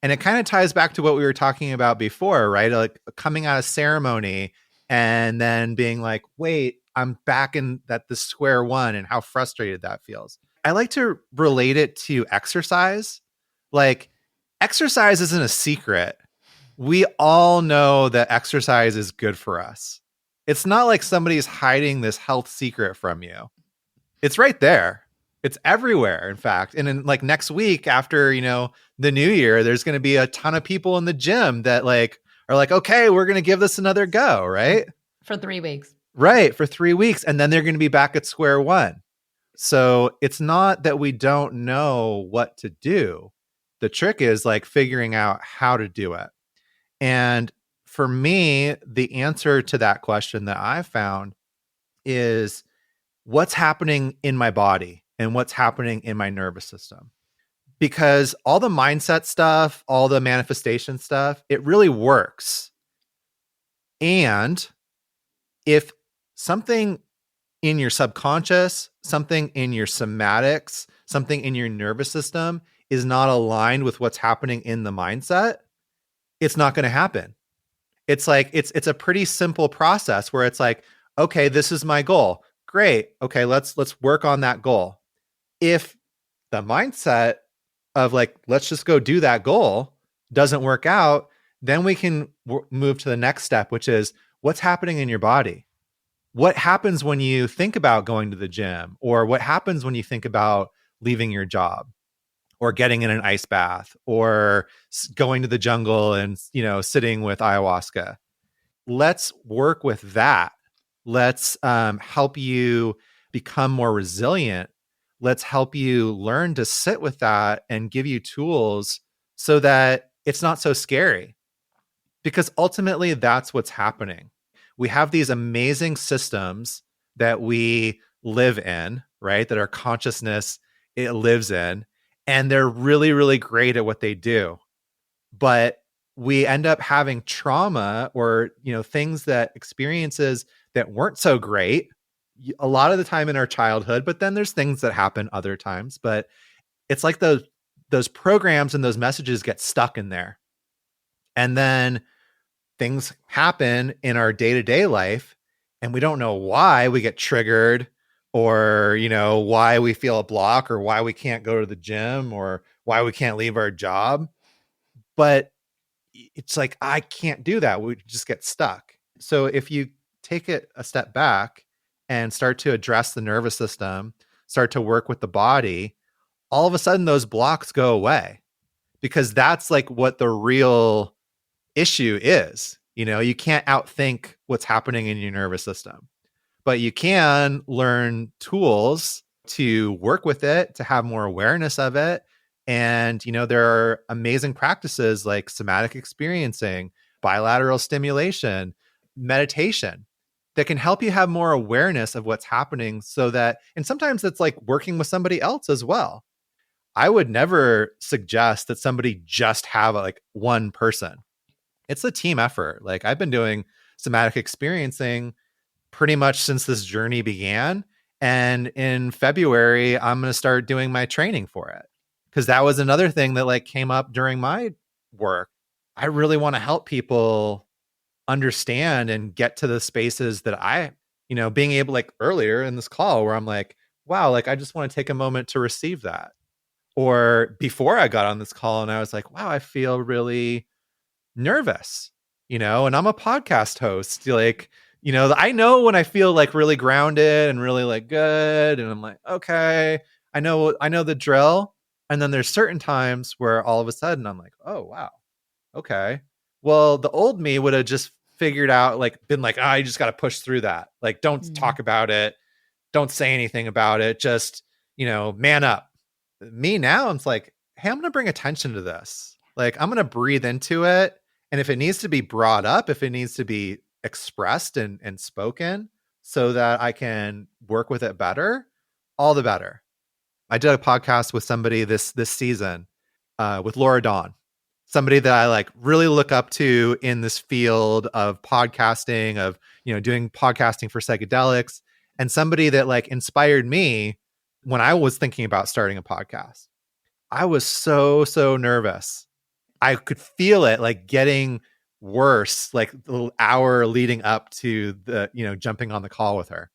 And it kind of ties back to what we were talking about before, right? Like coming out of ceremony and then being like, wait, I'm back in that the square one, and how frustrated that feels. I like to relate it to exercise. Like, exercise isn't a secret. We all know that exercise is good for us. It's not like somebody's hiding this health secret from you. It's right there. It's everywhere, in fact. And in like next week after, the new year, there's going to be a ton of people in the gym that like are like, okay, we're going to give this another go, right? For 3 weeks. Right, for 3 weeks. And then they're going to be back at square one. So it's not that we don't know what to do. The trick is like figuring out how to do it. And for me, the answer to that question that I found is what's happening in my body and what's happening in my nervous system. Because all the mindset stuff, all the manifestation stuff, it really works. And if something in your subconscious, something in your somatics, something in your nervous system is not aligned with what's happening in the mindset, it's not going to happen. It's like it's a pretty simple process where it's like, okay, this is my goal. Great. Okay, let's work on that goal. If the mindset of like, let's just go do that goal doesn't work out, then we can move to the next step, which is what's happening in your body. What happens when you think about going to the gym, or what happens when you think about leaving your job or getting in an ice bath or going to the jungle and, sitting with ayahuasca. Let's work with that. Let's help you become more resilient. Let's help you learn to sit with that and give you tools so that it's not so scary. Because ultimately, that's what's happening. We have these amazing systems that we live in, right? That our consciousness, it lives in, and they're really, really great at what they do. But we end up having trauma or, things that experiences that weren't so great a lot of the time in our childhood, but then there's things that happen other times. But it's like those programs and those messages get stuck in there. And then things happen in our day-to-day life and we don't know why we get triggered, or why we feel a block, or why we can't go to the gym, or why we can't leave our job. But it's like, I can't do that. We just get stuck. So if you take it a step back and start to address the nervous system, start to work with the body, all of a sudden those blocks go away, because that's like what the real issue is. You can't outthink what's happening in your nervous system, but you can learn tools to work with it, to have more awareness of it. And, there are amazing practices like somatic experiencing, bilateral stimulation, meditation that can help you have more awareness of what's happening, so that, and sometimes it's like working with somebody else as well. I would never suggest that somebody just have like one person. It's a team effort. Like, I've been doing somatic experiencing pretty much since this journey began. And in February, I'm going to start doing my training for it, because that was another thing that like came up during my work. I really want to help people understand and get to the spaces that I, being able, like earlier in this call where I'm like, wow, like I just want to take a moment to receive that. Or before I got on this call and I was like, wow, I feel really nervous, and I'm a podcast host. Like, I know when I feel like really grounded and really like good, and I'm like, okay, I know the drill. And then there's certain times where all of a sudden I'm like, oh, wow. Okay. Well, the old me would have just figured out, like, been like, you just got to push through that. Like, don't talk about it. Don't say anything about it. Just, man up. Me now, it's like, hey, I'm going to bring attention to this. Like, I'm going to breathe into it. And if it needs to be brought up, if it needs to be expressed and spoken so that I can work with it better, all the better. I did a podcast with somebody this season with Laura Dawn, somebody that I like really look up to in this field of podcasting, of, doing podcasting for psychedelics, and somebody that like inspired me when I was thinking about starting a podcast. I was so nervous. I could feel it like getting worse, like the little hour leading up to the, jumping on the call with her.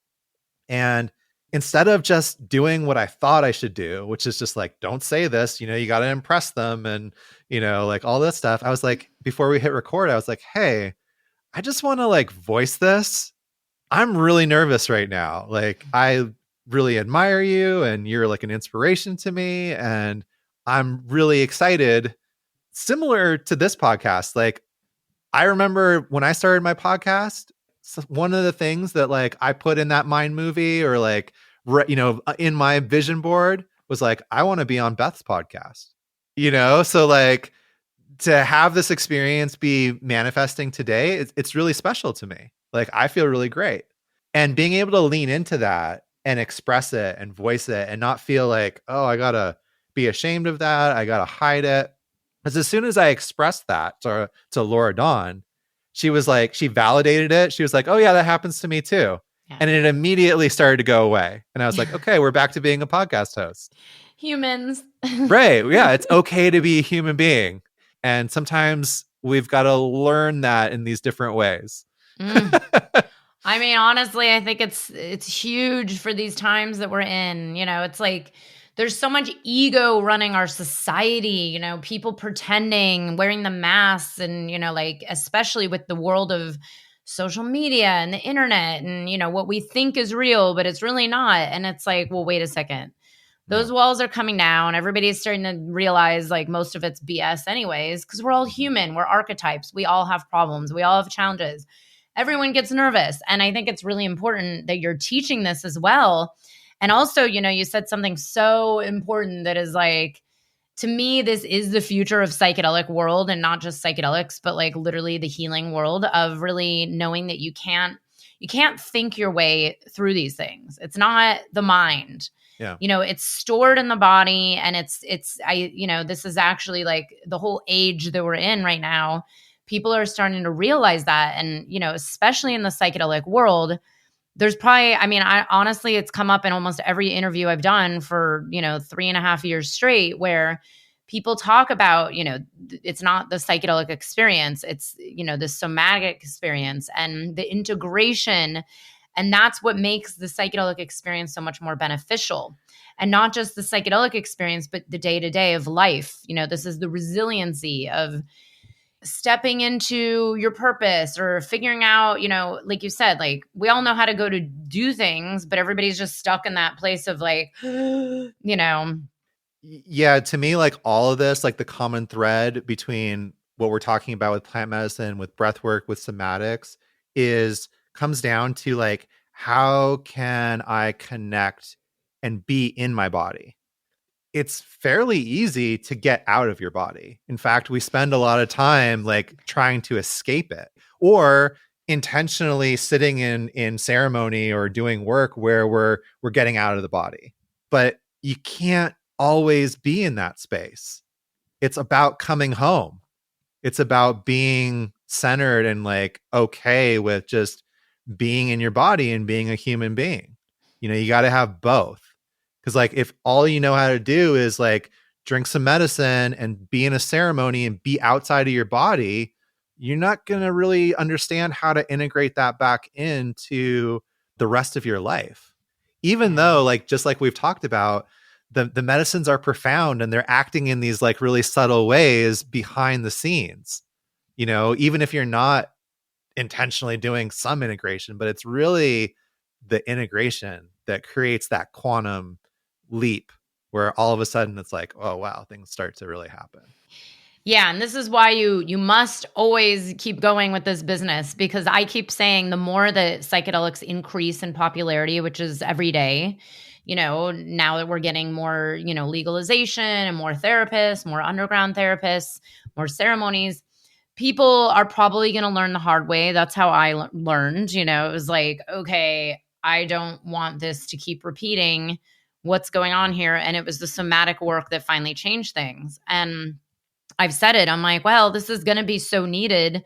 And instead of just doing what I thought I should do, which is just like, don't say this, you got to impress them and, like all this stuff. I was like, before we hit record, I was like, hey, I just want to like voice this. I'm really nervous right now. Like, I really admire you and you're like an inspiration to me. And I'm really excited. Similar to this podcast, like, I remember when I started my podcast, one of the things that like I put in that mind movie or like, in my vision board was like, I want to be on Beth's podcast, So like to have this experience be manifesting today, it's really special to me. Like, I feel really great. And being able to lean into that and express it and voice it and not feel like, oh, I got to be ashamed of that. I got to hide it. Because as soon as I expressed that to Laura Dawn, she was like, she validated it. She was like, oh, yeah, that happens to me too. Yeah. And it immediately started to go away. And I was like, okay, we're back to being a podcast host. Humans. Right. Yeah. It's okay to be a human being. And sometimes we've got to learn that in these different ways. I mean, honestly, I think it's huge for these times that we're in. It's like there's so much ego running our society, people pretending, wearing the masks and, like especially with the world of social media and the internet and, what we think is real, but it's really not. And it's like, well, wait a second. Those walls are coming down. Everybody's starting to realize like most of it's BS anyways, because we're all human. We're archetypes. We all have problems. We all have challenges. Everyone gets nervous. And I think it's really important that you're teaching this as well. And also, you said something so important that is like, to me, this is the future of psychedelic world, and not just psychedelics, but like literally the healing world of really knowing that you can't think your way through these things. It's not the mind. Yeah. It's stored in the body, and this is actually like the whole age that we're in right now. People are starting to realize that. And, especially in the psychedelic world, there's probably, I honestly, it's come up in almost every interview I've done for, 3.5 years straight, where people talk about, it's not the psychedelic experience. It's, the somatic experience and the integration. And that's what makes the psychedelic experience so much more beneficial. And not just the psychedelic experience, but the day-to-day of life. This is the resiliency of stepping into your purpose or figuring out, like you said, like we all know how to go to do things, but everybody's just stuck in that place of like, Yeah, to me, like all of this, like the common thread between what we're talking about with plant medicine, with breath work, with somatics comes down to like, how can I connect and be in my body? It's fairly easy to get out of your body. In fact, we spend a lot of time like trying to escape it, or intentionally sitting in ceremony or doing work where we're getting out of the body. But you can't always be in that space. It's about coming home. It's about being centered and like okay with just being in your body and being a human being. You got to have both. Because like if all you know how to do is like drink some medicine and be in a ceremony and be outside of your body, you're not going to really understand how to integrate that back into the rest of your life. Even though, like, just like we've talked about, the medicines are profound and they're acting in these like really subtle ways behind the scenes, even if you're not intentionally doing some integration, but it's really the integration that creates that quantum leap where all of a sudden it's like, oh wow, things start to really happen. Yeah, and this is why you must always keep going with this business, because I keep saying the more that psychedelics increase in popularity, which is every day, now that we're getting more, legalization and more therapists, more underground therapists, more ceremonies, people are probably going to learn the hard way. That's how I learned, it was like, okay, I don't want this to keep repeating. What's going on here? And it was the somatic work that finally changed things. And I've said it. I'm like, well, this is going to be so needed,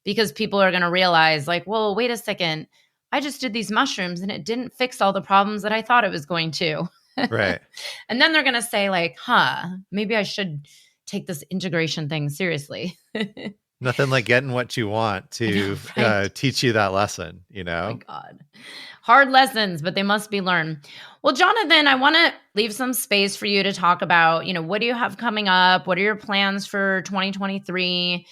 because people are going to realize like, well, wait a second. I just did these mushrooms and it didn't fix all the problems that I thought it was going to. Right. And then they're going to say like, maybe I should take this integration thing seriously. Nothing like getting what you want to Right? teach you that lesson, Oh my God. Hard lessons, but they must be learned. Well, Jonathan, I want to leave some space for you to talk about, what do you have coming up? What are your plans for 2023?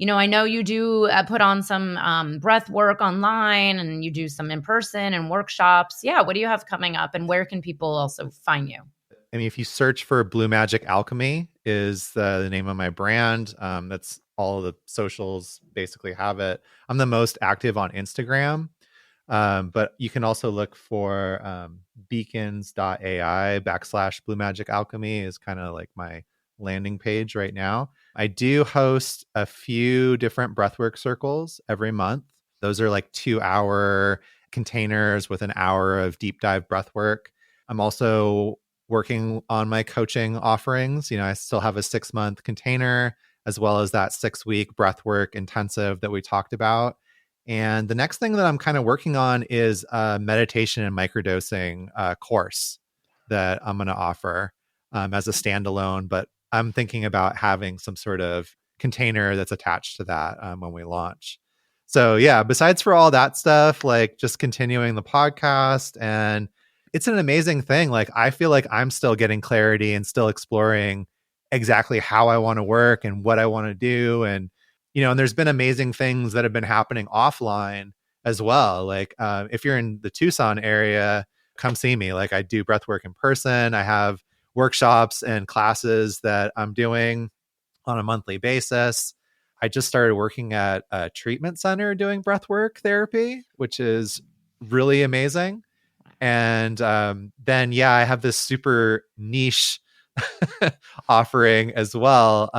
I know you do put on some breath work online and you do some in person and workshops. Yeah. What do you have coming up and where can people also find you? I mean, if you search for Blue Magic Alchemy is the name of my brand. That's all of the socials basically have it. I'm the most active on Instagram. But you can also look for beacons.ai / Blue Magic Alchemy is kind of like my landing page right now. I do host a few different breathwork circles every month. Those are like 2-hour containers with an hour of deep dive breathwork. I'm also working on my coaching offerings. I still have a 6-month container as well as that 6-week breathwork intensive that we talked about. And the next thing that I'm kind of working on is a meditation and microdosing course that I'm going to offer as a standalone. But I'm thinking about having some sort of container that's attached to that when we launch. So yeah, besides for all that stuff, like just continuing the podcast, and it's an amazing thing. Like I feel like I'm still getting clarity and still exploring exactly how I want to work and what I want to do. And there's been amazing things that have been happening offline as well. Like if you're in the Tucson area, come see me. Like I do breathwork in person. I have workshops and classes that I'm doing on a monthly basis. I just started working at a treatment center doing breathwork therapy, which is really amazing. And then, yeah, I have this super niche offering as well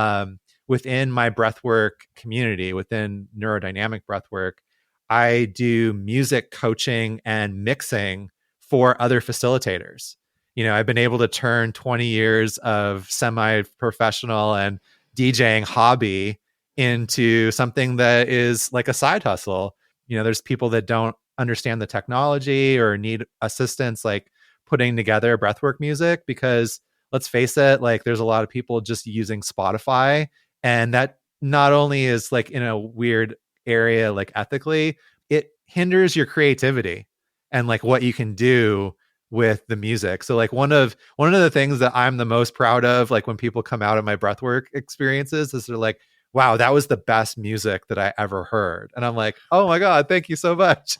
within my breathwork community, within neurodynamic breathwork. I do music coaching and mixing for other facilitators. I've been able to turn 20 years of semi-professional and DJing hobby into something that is like a side hustle. There's people that don't understand the technology or need assistance like putting together breathwork music, because let's face it, like there's a lot of people just using Spotify, and that not only is like in a weird area like ethically, it hinders your creativity and like what you can do with the music. So like one of the things that I'm the most proud of, like when people come out of my breathwork experiences, is they're like, wow, that was the best music that I ever heard. And I'm like, oh my God, thank you so much.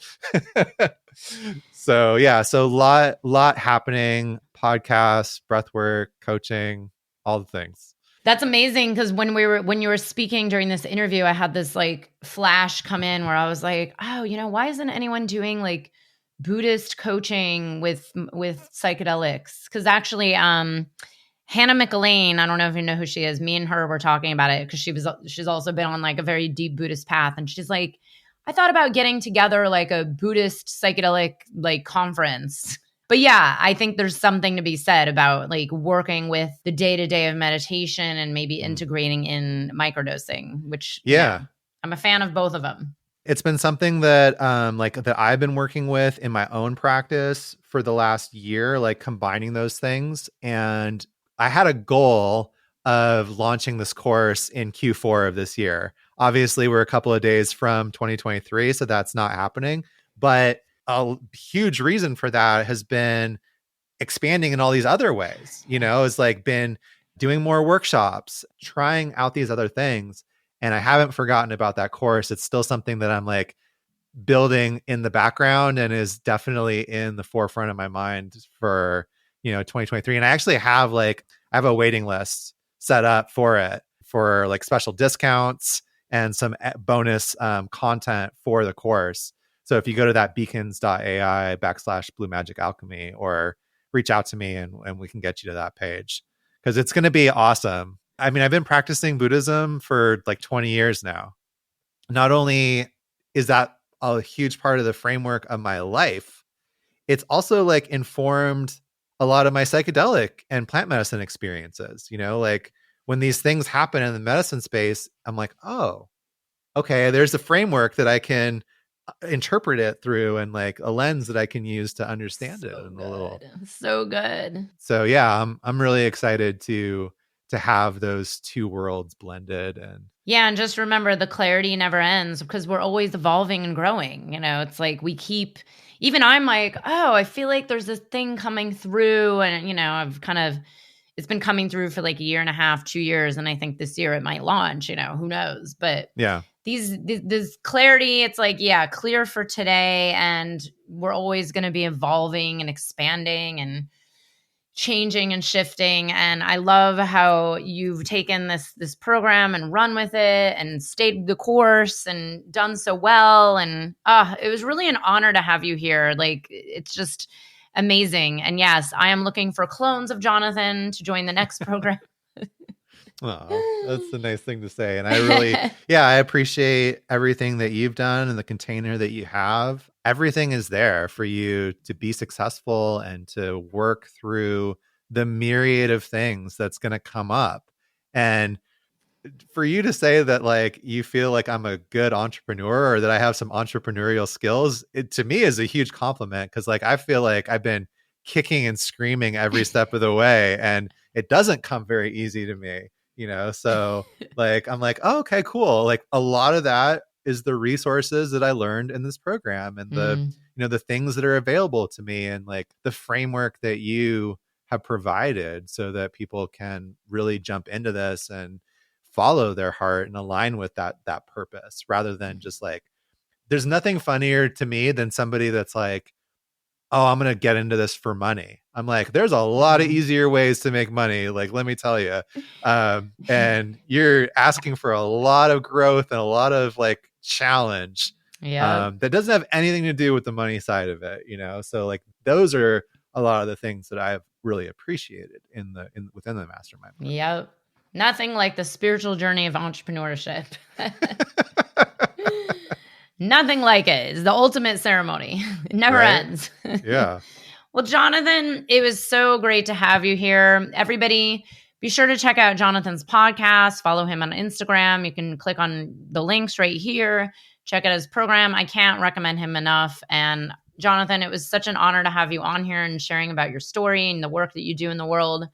So yeah, so lot happening, podcasts, breathwork, coaching, all the things. That's amazing because when you were speaking during this interview, I had this like flash come in where I was like, oh, why isn't anyone doing like Buddhist coaching with psychedelics? Because actually, Hannah McElwain, I don't know if you know who she is. Me and her were talking about it because she's also been on like a very deep Buddhist path, and she's like, I thought about getting together like a Buddhist psychedelic like conference. But yeah, I think there's something to be said about like working with the day-to-day of meditation and maybe integrating in microdosing, which yeah, I'm a fan of both of them. It's been something that that I've been working with in my own practice for the last year, like combining those things. And I had a goal of launching this course in Q4 of this year. Obviously, we're a couple of days from 2023, so that's not happening. But a huge reason for that has been expanding in all these other ways. It's like been doing more workshops, trying out these other things. And I haven't forgotten about that course. It's still something that I'm like building in the background and is definitely in the forefront of my mind for 2023. And I actually have I have a waiting list set up for it, for like special discounts and some bonus content for the course. So if you go to that beacons.ai / Blue Magic Alchemy, or reach out to me and we can get you to that page, because it's going to be awesome. I mean, I've been practicing Buddhism for like 20 years now. Not only is that a huge part of the framework of my life, it's also like informed a lot of my psychedelic and plant medicine experiences. Like when these things happen in the medicine space, I'm like, oh, okay, there's a framework that I can interpret it through, and like a lens that I can use to understand it in a little. So good. So yeah, I'm really excited to to have those two worlds blended. And yeah, and just remember the clarity never ends because we're always evolving and growing. It's like we keep, even I'm like, oh, I feel like there's this thing coming through, and it's been coming through for like a year and a half, 2 years, and I think this year it might launch. Who knows? But yeah, this clarity, it's like, yeah, clear for today, and we're always going to be evolving and expanding and changing and shifting. And I love how you've taken this program and run with it and stayed the course and done so well. And it was really an honor to have you here. Like, it's just amazing. And yes, I am looking for clones of Jonathan to join the next program. Oh, that's a nice thing to say. And I really, I appreciate everything that you've done and the container that you have. Everything is there for you to be successful and to work through the myriad of things that's going to come up. And for you to say that, like, you feel like I'm a good entrepreneur or that I have some entrepreneurial skills, it to me is a huge compliment, because like I feel like I've been kicking and screaming every step of the way, and it doesn't come very easy to me. So like, I'm like, oh, okay, cool. Like, a lot of that is the resources that I learned in this program, and the things that are available to me, and like the framework that you have provided so that people can really jump into this and follow their heart and align with that purpose, rather than just like, there's nothing funnier to me than somebody that's like, oh, I'm going to get into this for money. I'm like, there's a lot of easier ways to make money. Like, let me tell you. And you're asking for a lot of growth and a lot of like challenge. Yeah. That doesn't have anything to do with the money side of it, So like, those are a lot of the things that I've really appreciated within the mastermind. Yep. Nothing like the spiritual journey of entrepreneurship. Nothing like it. It's the ultimate ceremony. It never ends. Yeah. Well, Jonathan, it was so great to have you here. Everybody, be sure to check out Jonathan's podcast. Follow him on Instagram. You can click on the links right here. Check out his program. I can't recommend him enough. And Jonathan, it was such an honor to have you on here and sharing about your story and the work that you do in the world.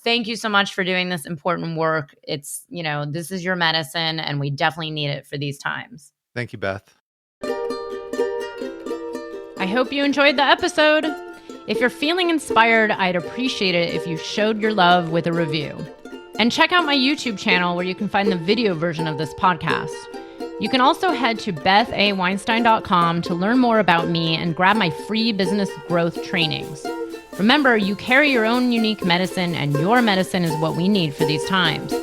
Thank you so much for doing this important work. It's, this is your medicine, and we definitely need it for these times. Thank you, Beth. I hope you enjoyed the episode. If you're feeling inspired, I'd appreciate it if you showed your love with a review. And check out my YouTube channel where you can find the video version of this podcast. You can also head to bethaweinstein.com to learn more about me and grab my free business growth trainings. Remember, you carry your own unique medicine, and your medicine is what we need for these times.